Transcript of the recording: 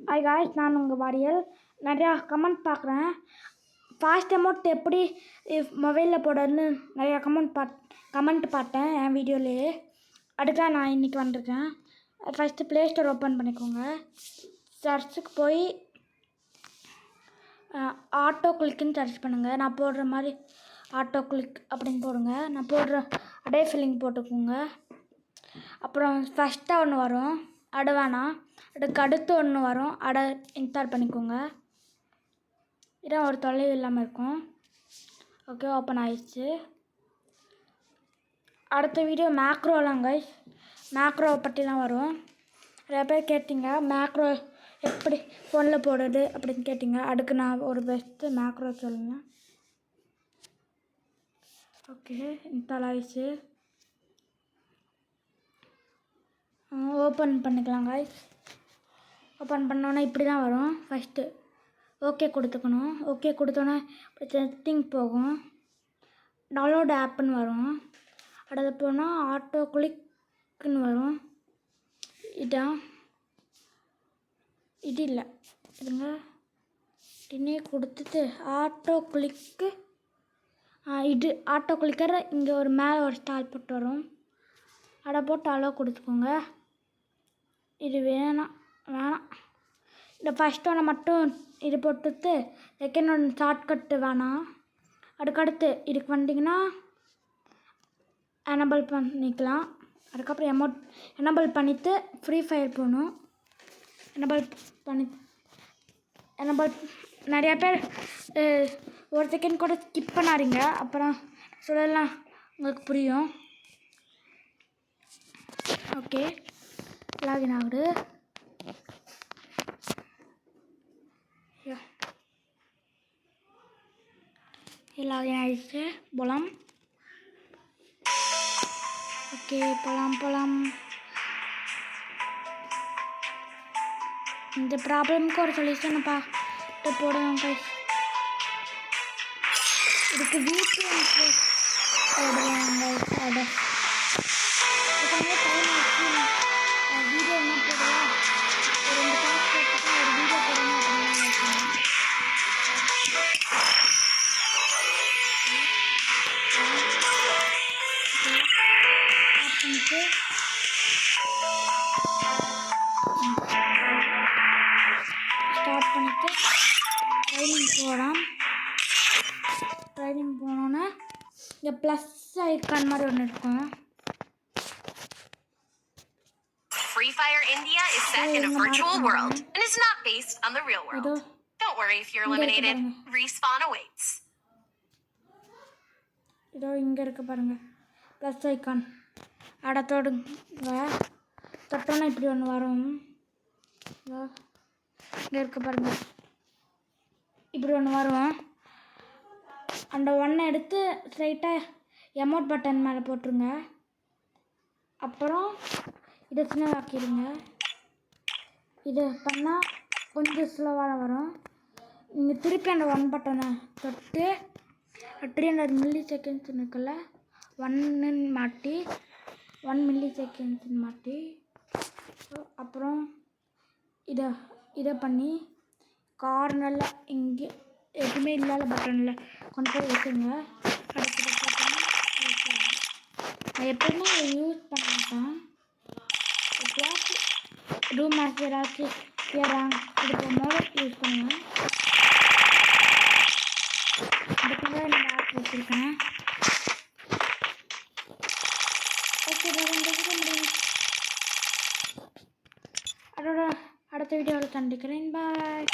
Hi guys, நான் உங்கள் வாரியல். நிறையா கமெண்ட் பார்க்குறேன். ஃபாஸ்ட் அமௌண்ட் எப்படி மொபைலில் போடுறதுன்னு நிறையா கமெண்ட் பார்த்தேன் என் வீடியோலேயே. அதுக்காக நான் இன்றைக்கி வந்திருக்கேன். ஃபஸ்ட்டு ப்ளே ஸ்டோர் ஓப்பன் பண்ணிக்கோங்க. சர்ச்சுக்கு போய் ஆட்டோ கிளிக்குன்னு சர்ச் பண்ணுங்கள். நான் போடுற மாதிரி ஆட்டோ கிளிக் அப்படின்னு போடுங்க. நான் போடுற அதே ஃபில்லிங் போட்டுக்கோங்க. அப்புறம் ஃபஸ்ட்டாக ஒன்று வரும், அது வேணாம். அதுக்கு அடுத்து ஒன்று வரும், அதை இன்ஸ்டால் பண்ணிக்கோங்க. இதான் ஒரு தொலைவு இல்லாமல் இருக்கும். ஓகே, ஓப்பன் ஆயிடுச்சு. அடுத்த வீடியோ மேக்ரோலாம் கைஸ், மேக்ரோவை பற்றிலாம் வரும். நிறைய பேர் கேட்டிங்க மேக்ரோ எப்படி ஃபோனில் போடுறது அப்படின்னு கேட்டிங்க. அதுக்கு நான் ஒரு பெஸ்ட்டு மேக்ரோ சொல்லுங்கள். ஓகே, இன்ஸ்டால் ஆயிடுச்சு. ஓப்பன் பண்ணிக்கலாம் கைஸ். ஓப்பன் பண்ணோன்னே இப்படி தான் வரும். First okay கொடுத்துக்கணும். ஓகே கொடுத்தோன்னே இப்படி செட்டிங் போகும். டவுன்லோட் ஆப்புன்னு வரும். அடுத்து போனால் ஆட்டோ கிளிக்குன்னு வரும். இதான் இது இல்லை, இதுங்க இன்னே கொடுத்துட்டு ஆட்டோ கிளிக்கு இது ஆட்டோ கிளிக்கர். இங்கே ஒரு மேலே ஒரு ஸ்டார் போட்டு வரும், அதை போட்டு அலோ கொடுத்துக்கோங்க. இது வேணாம். இந்த ஃபஸ்ட் ஒன்று மட்டும் இது போட்டுட்டு செகண்ட் ஒன்று ஷார்ட்கட்டு வேணாம். அதுக்கடுத்து இதுக்கு வந்தீங்கன்னா எனபிள் பண்ணிக்கலாம். அதுக்கப்புறம் எனபிள் பண்ணிவிட்டு ஃப்ரீ ஃபயர் போகணும். எனபிள் நிறையா பேர் ஒரு செகண்ட் கூட ஸ்கிப் பண்ணாதீங்க, அப்புறம் சொல்லலாம் உங்களுக்கு புரியும். ஓகே, லாகின் ஆகுது. லாகின் ஆகிடுச்சு. போகலாம். ஓகே, போகலாம். இந்த ப்ராப்ளமுக்கு ஒரு சொல்யூஷனை பார்த்து போடணும் கைஸ். இதுக்கு வீடியோ என்ன போடலாம், ஒரு 2 காசு போட்டு ஒரு வீடியோ போடணும் அப்படின்னு ஸ்டார்ட் பண்ணிவிட்டு ட்ரைனிங் போகலாம். ட்ரைனிங் போனோன்னே இங்கே ப்ளஸ் ஐக்கான் மாதிரி ஒன்று இருக்கும். Free Fire India is set in a virtual world and is not based on the real world. Don't worry if you're eliminated. Respawn awaits. இதோ இங்கே இருக்கு பாருங்கள் ப்ளஸ் ஐக்கான். அட தொடுங்க. தொட்டோன்னா இப்படி ஒன்று வரும். இங்கே இருக்கு பாருங்கள், இப்படி ஒன்று வரும். அந்த ஒன்றை எடுத்து ஸ்ட்ரைட்டாக எமோட் பட்டன் மேலே போட்டுருங்க. அப்புறம் இதை சின்னதாக்கிடுங்க. இது பண்ணால் கொஞ்சம் ஸ்லோவாக வரும். நீங்கள் திருப்பி அந்த 1 பட்டனை தொட்டு 300 மில்லி செகண்ட்ஸ் இருக்குல்ல, 1 மாட்டி 1 மில்லி செகண்ட்ஸ் மாட்டி அப்புறம் இதை பண்ணி கார்னரில் இங்கே எதுவுமே இல்லாத பட்டனில் கொண்டு போய் வச்சுங்க. அடுத்தது பார்த்தீங்கன்னா நான் எப்போவுமே யூஸ் பண்ண மாட்டேன். எப்போயாச்சும் ரூம் மேட்ச் ஏதாச்சும் ஏறாங்க இது போகும்போது யூஸ் பண்ணுவேன். அதுக்குள்ளே நான் ஆப் வச்சுருக்கேன். ஓகே, இந்த வீடியோ முடியும். அதோட அடுத்த வீடியோவில் சந்திக்கிறேன். பாய்.